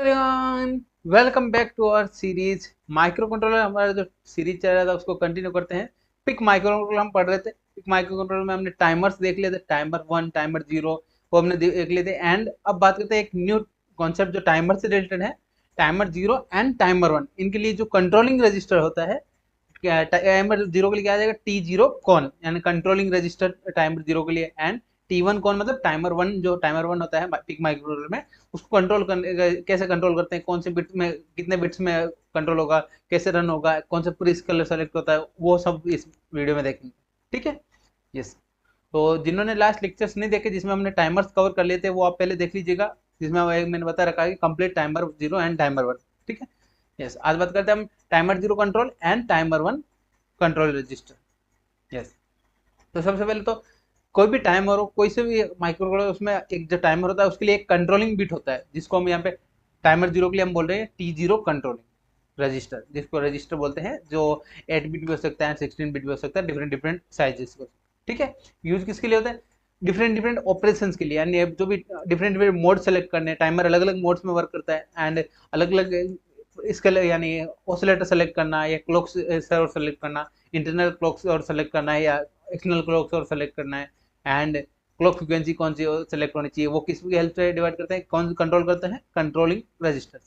Everyone, welcome back to our series micro controller. हमारा जो series चल रहा था उसको कंटिन्यू करते हैं। पिक माइक्रो कंट्रोलर हम पढ़ रहे थे। पिक माइक्रो कंट्रोलर में हमने टाइमर्स देख लिए थे, टाइमर 1 टाइमर 0 वो हमने देख लिए थे। एंड अब बात करते हैं एक न्यू कॉन्सेप्ट जो टाइमर से रिलेटेड है। टाइमर 0 एंड टाइमर 1 इनके लिए जो कंट्रोलिंग रजिस्टर होता है, टाइमर 0 के लिए क्या आ जाएगा, T0 कॉन यानी कंट्रोलिंग रजिस्टर टाइमर 0 के लिए। एंड T1 कौन मतलब टाइमर 1, जो टाइमर 1 होता है पिक माइक्रोकंट्रोलर में, उसको कंट्रोल करने कैसे कंट्रोल करते हैं, कौन से बिट में कितने बिट्स में कंट्रोल होगा, कैसे रन होगा, कौन से प्री स्केलर सेलेक्ट होता है, वो सब इस वीडियो में देखेंगे। ठीक है। यस। तो जिन्होंने लास्ट लेक्चर्स नहीं देखे जिसमें हमने टाइमर्स कवर कर लिए थे, वो आप पहले देख लीजिएगा, जिसमें मैंने बता रखा है कि कंप्लीट टाइमर 0 एंड टाइमर 1। ठीक है। यस, आज बात करते हैं हम timer 0 control and timer 1 control register. Yes. तो सबसे पहले तो कोई भी टाइमर हो, कोई से भी माइक्रो कंट्रोलर, उसमें एक जो टाइमर होता है उसके लिए एक कंट्रोलिंग बिट होता है, जिसको हम यहाँ पे टाइमर 0 के लिए हम बोल रहे हैं T0 कंट्रोलिंग रजिस्टर, जिसको रजिस्टर बोलते हैं, जो 8 बिट भी हो सकता है, 16 बिट भी हो सकता है, डिफरेंट डिफरेंट साइजेस को। ठीक है। यूज किसके लिए होता है? डिफरेंट डिफरेंट ऑपरेशन के लिए, यानी जो भी डिफरेंट डिफरेंट मोड सेलेक्ट करने हैं, टाइमर अलग अलग मोड्स में वर्क करता है। एंड अलग अलग इसके लिए, यानी ऑसिलेटर सेलेक्ट करना या क्लॉक सर्वर सेलेक्ट करना, इंटरनल क्लॉक सर्वर सेलेक्ट करना है या एक्सटर्नल क्लॉक सर्वर सेलेक्ट करना है। एंड क्लॉक फ्रिक्वेंसी कौन सी सेलेक्ट होनी चाहिए, वो किसकी हेल्प से डिवाइड करते हैं, कौन कंट्रोल करते हैं, controlling register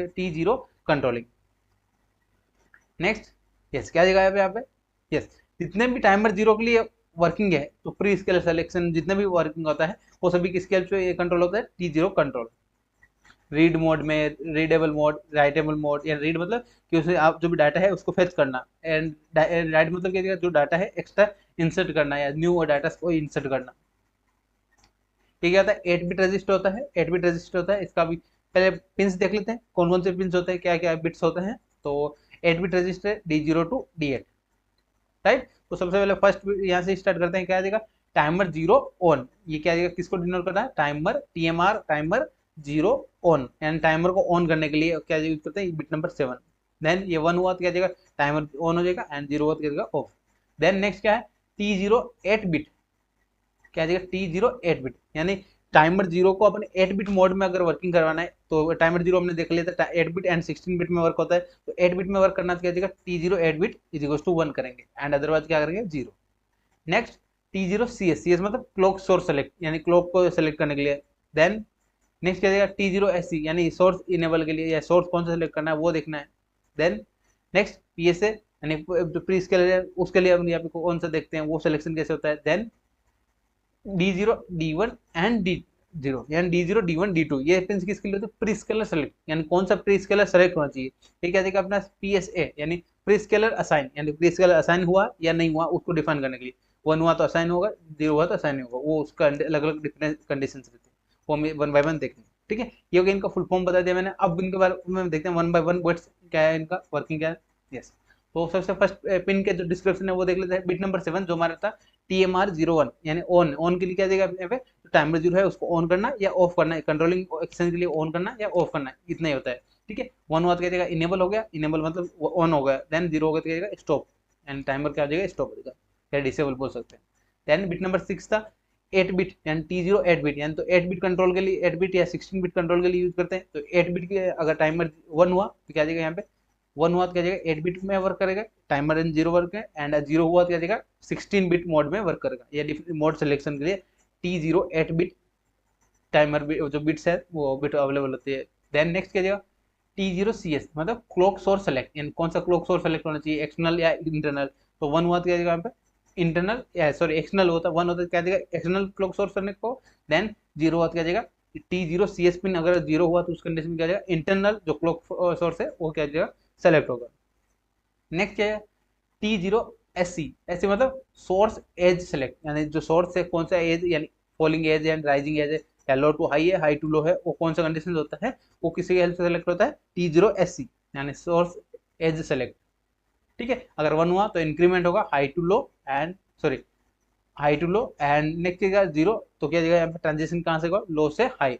T0 controlling. Next. Yes, क्या जगह है यहाँ पे? यस, जितने भी टाइमर 0 के लिए वर्किंग है, तो प्री स्केलर सिलेक्शन जितने भी वर्किंग होता है, वो सभी किसके हेल्प से कंट्रोल होता है? T0 control. रीड मोड में रीडेबल मोड, राइटेबल मोड, या रीड मतलब कि उसमें आप जो भी डाटा है उसको फेच करना, एंड राइट मतलब क्या, जो डाटा है एक्स्ट्रा इंसर्ट करना या न्यू डाटा को इंसर्ट करना। ये क्या होता है? 8 बिट रजिस्टर होता है। 8 बिट रजिस्टर होता है, इसका भी पहले पिंस देख लेते हैं, कौन कौन से पिंस होते हैं, क्या क्या बिट्स होते हैं। तो 8 bit register D0 to D8। Right. तो सबसे पहले फर्स्ट यहाँ से स्टार्ट करते हैं, क्या आ जाएगा? Timer 0 on. ये क्या आ जाएगा, किसको डिनोट करता है? टाइमर TMR टाइमर 0 ऑन, यानी टाइमर को ऑन करने के लिए क्या यूज करते हैं? Bit number 7। देन ये 1 हुआ तो क्या जाएगा? टाइमर ऑन हो जाएगा, एंड 0 हुआ तो क्या जाएगा? ऑफ। देन नेक्स्ट क्या है? T0 8 बिट, क्या जाएगा? T0 8 बिट, यानी टाइमर 0 को अपने 8 बिट मोड में अगर वर्किंग करवाना है, तो टाइमर 0 हमने देख लिया था 8 बिट एंड 16 बिट में वर्क होता है, तो 8 बिट में वर्क करना तो क्या जाएगा? T0 8 bit is equal to 1 करेंगे, एंड अदरवाइज क्या करेंगे? 0। नेक्स्ट T0 CS मतलब क्लॉक सोर्स सेलेक्ट, यानी क्लॉक को सेलेक्ट करने के लिए। देन नेक्स्ट क्या जाएगा? T0 SC यानी सोर्स इनेबल के लिए, या सोर्स कौन सा सेलेक्ट करना है वो देखना है। देन नेक्स्ट PSA यानी जो प्री स्केलर है उसके लिए हम यहाँ पे कौन सा देखते हैं, वो सिलेक्शन कैसे होता है। Then D0 D1 and D0, यानी D0 D1 D2 ये पिन किसके लिए होते हैं? प्री स्केलर सेलेक्ट, यानी कौन सा प्री स्केलर सेलेक्ट होना चाहिए। ठीक है, अपना PSA यानी प्री स्केलर असाइन, यानी प्री स्केलर असाइन हुआ या नहीं हुआ उसको डिफाइन करने के लिए। 1 हुआ तो असाइन होगा, 0 हुआ तो असाइन नहीं होगा, वो उसका अलग अलग डिफरेंट कंडीशन रहते हैं, वो हम 1 बाय 1 देखेंगे। ठीक है। ये हो गया इनका फुल फॉर्म बता दिया मैंने। अब इनके बारे में देखते हैं 1 बाय 1 वर्ड्स क्या है, इनका वर्किंग क्या है। यस। तो सबसे फर्स्ट पिन के जो डिस्क्रिप्शन है वो देख लेते हैं। बिट नंबर 7 जो हमारा था TMR01, यानी ऑन। ऑन के लिए क्या देगा यहाँ पे? टाइमर 0 है उसको ऑन करना या ऑफ करना है, कंट्रोलिंग एक्शन के लिए ऑन करना या ऑफ करना है, इतना ही होता है। ठीक है। 1 हुआ तो क्या देगा? इनेबल हो गया, इनेबल मतलब ऑन हो गया। देन 0 हो गया तो क्या देगा? स्टॉप, एंड टाइमर क्या हो जाएगा? स्टॉप हो जाएगा, या डिसेबल बोल सकते हैं। देन बिट नंबर 6 था 8 बिट, यानी T0 8 बिट, यानी तो 8 बिट कंट्रोल के लिए, 8 बिट या 16 बिट कंट्रोल के लिए यूज करते हैं। तो 8 बिट के अगर टाइमर 1 हुआ तो क्या जाएगा यहाँ पे? 1 हुआ तो क्या जाएगा? 8 बिट में वर्क करेगा, टाइमर एंड 0 वर्क है, एंड 0 हुआ तो क्या जाएगा? 16 बिट मोड में वर्क करेगा, या डिफरेंट मोड सिलेक्शन के लिए T0 8 बिट टाइमर जो बिट्स है वो बिट अवेलेबल होती है। देन नेक्स्ट क्या जाएगा? T0 CS मतलब क्लॉक सोर्स सेलेक्ट, यानी कौन सा क्लॉक सोर्स सेलेक्ट होना चाहिए, एक्सटर्नल या इंटरनल। तो 1 हुआ तो क्या जाएगा यहाँ पे? इंटरनल या सॉरी एक्सटर्नल होता है, 1 होता है क्या जाएगा? एक्सटर्नल क्लॉक सोर्स करने को। देन 0 हुआ तो क्या जाएगा? T0 CS पिन अगर 0 हुआ तो उस कंडीशन में क्या जाएगा? इंटरनल जो क्लॉक सोर्स है वो क्या जाएगा? सेलेक्ट होगा। नेक्स्ट क्या है? T0 SC, ऐसे मतलब सोर्स एज सेलेक्ट, यानी जो सोर्स है कौन सा एज, यानी falling edge and rising edge है, या लो टू हाई है, हाई टू लो है, वो कौन सा कंडीशन होता है, वो किसी की हेल्प से सेलेक्ट होता है? T0 SC यानी सोर्स एज सेलेक्ट। ठीक है। अगर 1 हुआ तो इंक्रीमेंट होगा high to low, and sorry high to low, and next क्या 0 तो क्या जाएगा यहाँ पे? ट्रांजिशन कहाँ से होगा? लो से हाई,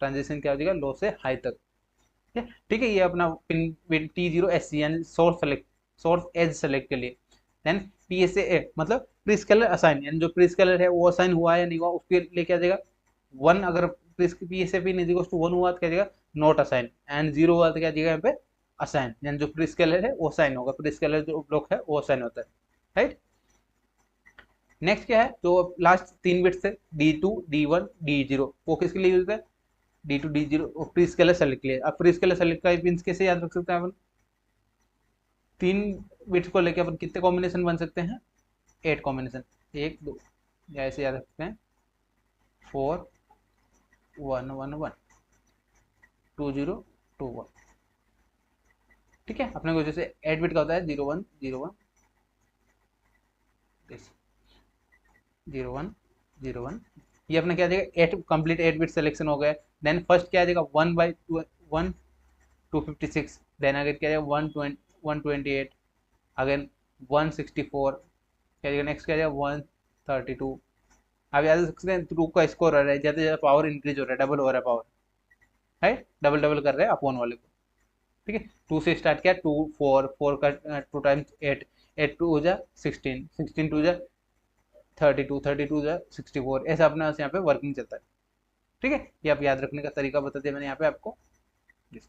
ट्रांजिशन क्या हो जाएगा? लो से हाई तक। ठीक है। ये अपना पिन T0 SC यानी source select, source edge select के लिए। देन PSA मतलब प्री स्केलर असाइन, यानी जो प्री स्केलर है वो असाइन हुआ है या नहीं हुआ उसके लिए क्या जाएगा? 1 अगर PSA pin is equal to 1 हुआ तो क्या जाएगा? नॉट असाइन, एंड 0 हुआ तो क्या दिया यहाँ पे असाइन, यानी जो प्री स्केलर है वो साइन होगा, प्री स्केलर जो ब्लॉक है वो साइन होता है, राइट। नेक्स्ट क्या है, जो लास्ट 3 बिट्स है D2 D1 D0, वो किसके लिए यूज होता है, D2 D0 pre scalar select के लिए। अब प्री स्केलर सेलेक्ट का पिन कैसे याद रख सकते हैं अपन, 3 बिट्स को लेके अपन कितने कॉम्बिनेशन बन सकते हैं, 8 कॉम्बिनेशन, 1 2, या ऐसे याद रखते हैं 4 1 1 1 2 0 2 1, ठीक है। अपने को जैसे 8 बिट का होता है 0 1 0 1 0 1 0 1, ये अपना क्या आ जाएगा 8 कंप्लीट 8 बिट सिलेक्शन हो गया। देन फर्स्ट क्या आ जाएगा 1 बाई 1 256, देन अगर क्या आ जाएगा 128, अगेन 164, क्या आ जाएगा नेक्स्ट क्या आ जाएगा 132। अब याद रख सकते हैं 2 का स्कोर हो रहा है, ज़्यादा ज़्यादा पावर इंक्रीज हो रहा है, डबल हो रहा है पावर, राइट, डबल डबल कर रहे हैं अपॉन वाले को, ठीक है। 2 से स्टार्ट किया 2 4 4 का 2 टाइम्स 8, 8 2 हो जा 16, 16 2 जा 32, 32 जा 64, ऐसा अपना यहाँ पे वर्किंग चलता है, ठीक है। ये आप याद रखने का तरीका बता दिया मैंने यहाँ पे आपको।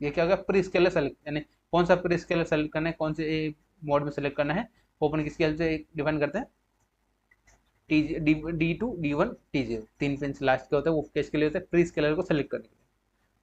ये क्या होगा प्री स्केलर सेलेक्ट, यानी कौन सा प्री स्केलर सेलेक्ट करना है, कौन से मोड में सेलेक्ट करना है, वो अपन किसके हेल्प से डिफाइन करते हैं, D2 D1 D0, 3 pin last के होता है, वो किसके लिए होता है, प्री स्केलर को सेलेक्ट करने के लिए,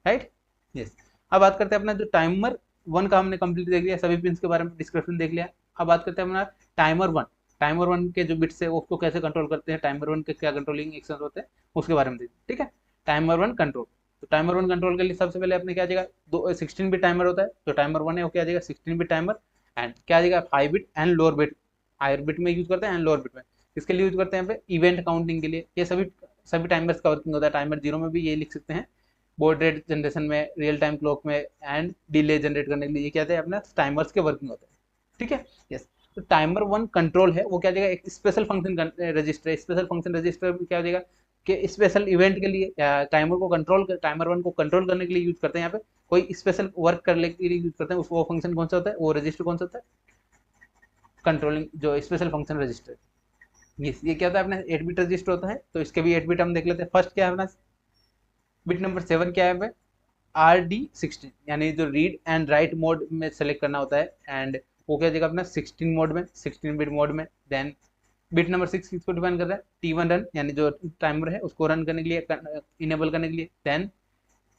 राइट, यस। अब बात करते हैं अपना जो टाइमर 1 का हमने कंप्लीट देख लिया, सभी पिन के बारे में डिस्क्रिप्शन देख लिया। अब बात करते हैं अपना टाइमर 1, टाइमर 1 के जो बिट्स है उसको कैसे कंट्रोल करते हैं, टाइमर 1 के क्या कंट्रोलिंग एक्शन होते हैं उसके बारे में देखते हैं, ठीक है। टाइमर 1 कंट्रोल, तो टाइमर 1 कंट्रोल के लिए सबसे पहले अपने क्या जाएगा, 16 बिट टाइमर होता है, तो टाइमर 1 है वो क्या जाएगा 16 बिट टाइमर, एंड क्या जाएगा 5 bit and lower bit, higher bit में यूज करते हैं एंड लोअर बिट में इसके लिए यूज करते हैं यहाँ पे इवेंट काउंटिंग के लिए। ये सभी सभी टाइमर्स का वर्किंग होता है, टाइमर 0 में भी ये लिख सकते हैं, बोर्ड रेट जनरेशन में, रियल टाइम क्लॉक में, एंड डिले जनरेट करने के लिए, ये क्या है अपना टाइमर्स के वर्किंग होता है, ठीक है, यस। तो टाइमर 1 कंट्रोल है वो क्या देगा, एक special function register, special function register क्या देगा कि स्पेशल इवेंट के लिए टाइमर को कंट्रोल कर, टाइमर 1 को कंट्रोल करने के लिए यूज करते हैं, यहाँ पे कोई स्पेशल वर्क करने के लिए यूज करते हैं, वो फंक्शन कौन सा होता है, वो रजिस्टर कौन सा होता है, कंट्रोलिंग जो स्पेशल फंक्शन रजिस्टर, ये क्या होता है अपना 8 बिट रजिस्टर होता है, तो इसके भी 8 बिट हम देख लेते हैं। फर्स्ट क्या है अपना बिट नंबर 7 क्या है RD16, यानी जो रीड एंड राइट मोड में सेलेक्ट करना होता है, एंड वो क्या देगा अपना 16 मोड में, 16 बिट मोड में। देन बिट नंबर 6 किसको डिफाइन कर रहा है, T1 रन, यानी जो टाइमर है उसको रन करने के लिए, इनेबल करने के लिए। देन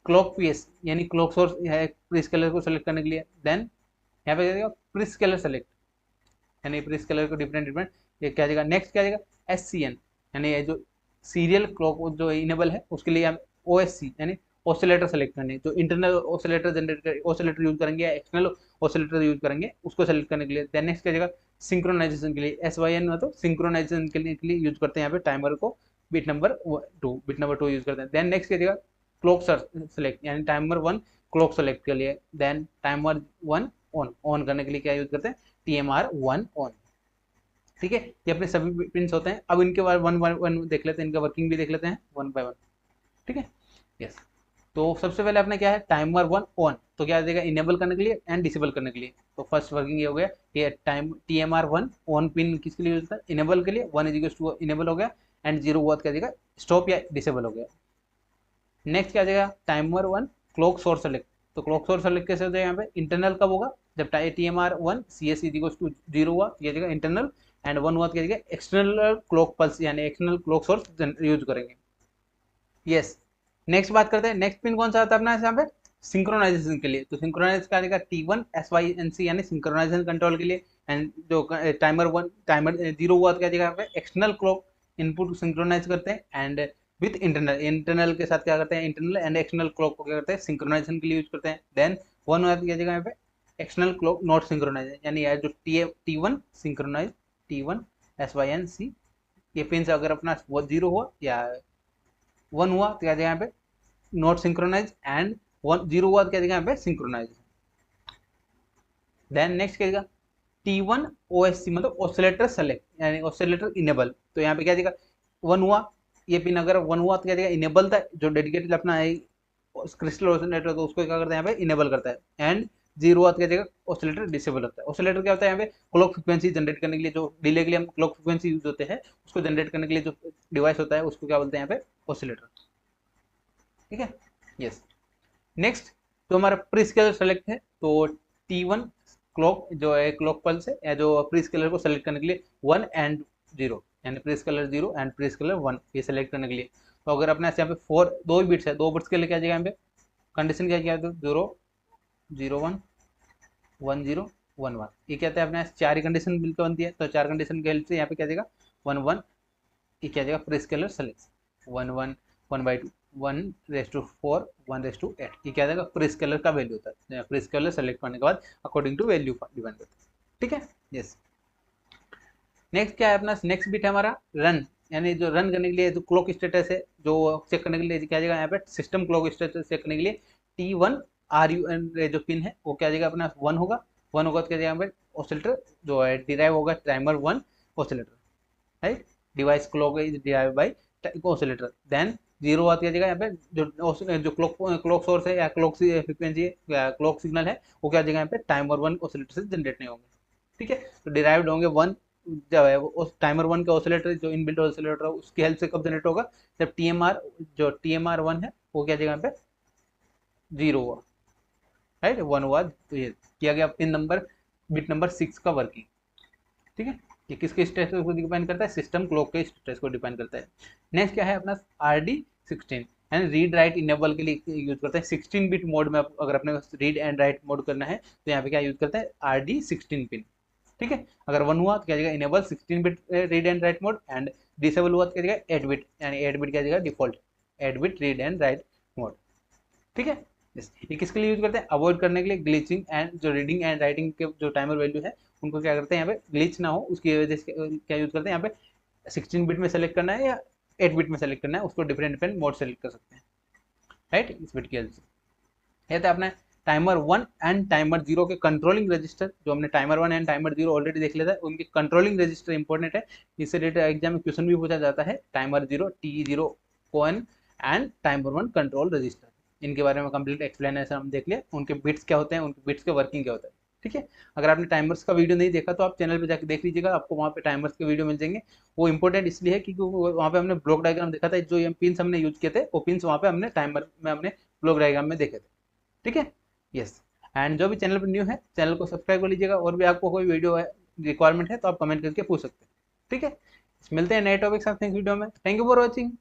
क्लॉक पीएस, यानी क्लॉक सोर्स है प्री स्केलर को सेलेक्ट करने के लिए। देन यहाँ पे क्या प्री स्केलर सेलेक्ट, यानी प्री स्केलर को डिफरेंट डिफरेंट, ये क्या जाएगा नेक्स्ट क्या जाएगा SCN, यानी ये जो सीरियल क्लॉक जो इनेबल है उसके लिए हम OSC यानी ऑसिलेटर सेलेक्ट करने, जो इंटरनल ऑसिलेटर जनरेट कर ऑसिलेटर यूज करेंगे या एक्सटर्नल ऑसिलेटर यूज करेंगे उसको सेलेक्ट करने के लिए। देन नेक्स्ट क्या जाएगा सिंक्रोनाइजेशन के लिए, SYN मतलब सिंक्रोनाइजेशन के लिए यूज करते हैं यहाँ पे टाइमर को, बिट नंबर 2 यूज करते हैं। देन नेक्स्ट क्या जाएगा क्लॉक सेलेक्ट, यानी टाइमर 1 क्लॉक सेलेक्ट के लिए। देन टाइमर 1 ऑन करने के लिए क्या यूज करते हैं TMR1 ऑन, ठीक है। ये अपने सभी पिंस होते हैं। अब इनके बाद वन बाय वन देख लेते हैं, इनका वर्किंग भी देख लेते हैं वन बाय वन, ठीक है, यस। तो सबसे पहले अपने क्या है टाइमर 1 ऑन, तो क्या देगा इनेबल करने के लिए एंड डिसेबल करने के लिए। तो फर्स्ट वर्किंग ये हो गया, ये टाइम TMR1 ऑन पिन किसके लिए यूज होता है, इनेबल के लिए, 1 इज टू इनेबल हो गया, एंड 0 हुआ क्या देगा स्टॉप या डिसेबल हो गया। नेक्स्ट क्या जाएगा टाइमर 1 क्लॉक सोर्स सेलेक्ट, तो क्लॉक सोर्स सेलेक्ट कैसे होता है यहाँ पे इंटरनल कब होगा, जब TMR1 CS इक्वल्स टू 0 हुआ, ये जगह इंटरनल, एंड 1 हुआ क्या जगह एक्सटर्नल क्लॉक पल्स, यानी एक्सटर्नल क्लॉक सोर्स यूज करेंगे, यस। नेक्स्ट बात करते हैं, नेक्स्ट पिन कौन सा आता है अपना यहाँ पे सिंक्रोनाइजेशन के लिए, तो सिंक्रोनाइज का देगा T1 SYNC यानी सिंक्रोनाइजेशन कंट्रोल के लिए। एंड जो टाइमर 0 हुआ तो क्या देगा एक्सटर्नल क्लॉक इनपुट सिंक्रोनाइज करते हैं, एंड विथ इंटरनल के साथ क्या करते हैं इंटरनल एंड एक्सटर्नल क्लॉक को क्या करते हैं सिंक्रोनाइजेशन के लिए यूज करते हैं। देन 1 हुआ तो क्या देगा यहाँ पे एक्सटर्नल क्लॉक नॉट सिंक्रोनाइज, यानी जो T1 सिंक्रोनाइज T1 SYNC, ये पिन से अगर अपना 0 हुआ या 1 हुआ तो क्या देगा यहाँ पे नॉट सिंक्रोनाइज, एंड 0 हुआ तो क्या देगा यहाँ पे सिंक्रोनाइज। देन नेक्स्ट क्या देगा T1 OSC मतलब ऑसिलेटर सेलेक्ट, यानी ऑसिलेटर इनेबल, तो यहाँ पे क्या देगा 1 हुआ, ये पिन अगर 1 हुआ तो क्या देगा इनेबल था, जो डेडिकेटेड अपना है क्रिस्टल ऑसिलेटर तो उसको क्या करता है यहाँ पे इनेबल करता है। एंड 0 हुआ तो क्या देगा ऑसिलेटर डिसेबल होता है। ऑसिलेटर क्या होता है यहाँ पे क्लॉक फ्रिक्वेंसी जनरेट करने के लिए, जो डिले के लिए हम क्लॉक फ्रिक्वेंसी यूज होते हैं उसको जनरेट करने के लिए जो डिवाइस होता है उसको क्या बोलते हैं यहाँ पे ऑसिलेटर, ठीक है, यस। नेक्स्ट तो हमारा प्री स्केलर सेलेक्ट है, तो T1 क्लॉक जो है क्लॉक पल्स है, या जो प्री स्केलर को सेलेक्ट करने के लिए 1 एंड 0, यानी pre scalar 0 and pre scalar 1 ये सेलेक्ट करने के लिए। तो अगर अपने यहाँ पे 4 दो ही बिट्स है, 2 बिट्स के लिए क्या जाएगा यहाँ पे कंडीशन क्या किया, 0 0 1 1 0 1 1, ये कहते हैं अपने यहाँ 4 ही कंडीशन मिलकर बनती है। तो 4 कंडीशन के हेल्प से यहाँ पे क्या जाएगा 1 1, ये क्या जाएगा प्री स्केलर सेलेक्ट 1 1 1/2 1/4 1/8, ये क्या जाएगा प्री स्केलर का वैल्यू होता है। प्री स्केलर सेलेक्ट करने के बाद अकॉर्डिंग टू वैल्यू डिफाइन करते हैं, ठीक है। यस, नेक्स्ट क्या है अपना, नेक्स्ट बिट है हमारा रन, यानी जो रन करने के लिए जो क्लॉक स्टेटस है जो चेक करने के लिए क्या जाएगा यहाँ पे सिस्टम क्लॉक स्टेटस चेक करने के लिए T1 RUN जो पिन है वो क्या जाएगा अपना 1 होगा। 1 होगा तो क्या जाएगा यहाँ पे ऑसिलेटर जो है डिराइव होगा timer 1 oscillator, right, device clock is derive by oscillator. Then 0 हुआ क्या जाएगा यहाँ पे जो क्लॉक सोर्स है या क्लॉक फ्रीक्वेंसी है या क्लॉक सिग्नल है वो क्या जाएगा यहाँ पे टाइमर 1 ऑसिलेटर से जनरेट नहीं होंगे, ठीक है। तो डिराइव्ड होंगे 1 जब है वो उस टाइमर 1 का ऑसिलेटर जो इनबिल्ट ऑसिलेटर है उसकी हेल्प से कब जनरेट होगा, जब TMR 1 है वो क्या जगह पे 0 हुआ, राइट, 1 हुआ। तो ये किया गया पिन नंबर बिट नंबर 6 का वर्किंग, ठीक है। ये किसके स्टेटस को डिपेंड करता है, सिस्टम क्लॉक के स्टेटस को डिपेंड करता है। नेक्स्ट क्या है अपना RD16, यानी रीड राइट इनेबल के लिए यूज करते हैं 16 बिट मोड में। अगर अपने रीड एंड राइट मोड करना है तो यहाँ पे क्या यूज करते हैं RD16 पिन, ठीक है। अगर 1 हुआ तो क्या जाएगा enable 16 bit read and right mode, and disable हुआ तो क्या जाएगा 8 बिट, यानी 8 बिट क्या जाएगा default 8 bit read and right mode, ठीक है। ये किसके लिए यूज करते हैं, अवॉइड करने के लिए ग्लिचिंग एंड जो रीडिंग एंड राइटिंग के जो टाइमर वैल्यू है उनको क्या करते हैं यहाँ पे ग्लिच ना हो उसकी वजह से क्या यूज करते हैं यहाँ पे 16 बिट में सेलेक्ट करना है या 8 बिट में सेलेक्ट करना है उसको डिफरेंट डिफरेंट मोड सेलेक्ट कर सकते हैं, राइट, इस बिट की हेल्प से। ये था अपना टाइमर 1 एंड टाइमर 0 के कंट्रोलिंग रजिस्टर, जो हमने टाइमर 1 एंड टाइमर 0 ऑलरेडी देख लिया था, उनके कंट्रोलिंग रजिस्टर इंपॉर्टेंट है। इससे रिलेटेड एग्जाम में क्वेश्चन भी पूछा जाता है, timer 0 T0 cone and timer 1 control register, इनके बारे में कंप्लीट एक्सप्लेनेशन हम देख लिया, उनके बिट्स क्या होते हैं, उनके बिट्स के वर्किंग क्या होता है, ठीक है। अगर आपने टाइमर्स का वीडियो नहीं देखा तो आप चैनल पे जाकर देख लीजिएगा, आपको वहाँ पे टाइमर्स के वीडियो मिल जाएंगे। वो इंपॉर्टेंट इसलिए है क्योंकि वहाँ पे हमने ब्लॉक डायग्राम देखा था, जो ये पिन्स हमने यूज किए थे वो पिन्स वहाँ पे हमने टाइमर में हमने ब्लॉक डायग्राम में देखे थे, ठीक है। यस, एंड जो भी चैनल पर न्यू है चैनल को सब्सक्राइब कर लीजिएगा, और भी आपको कोई वीडियो है रिक्वायरमेंट है तो आप कमेंट करके पूछ सकते हैं, ठीक है। मिलते हैं नए टॉपिक साथ नेक्स्ट वीडियो में। Thank you for watching.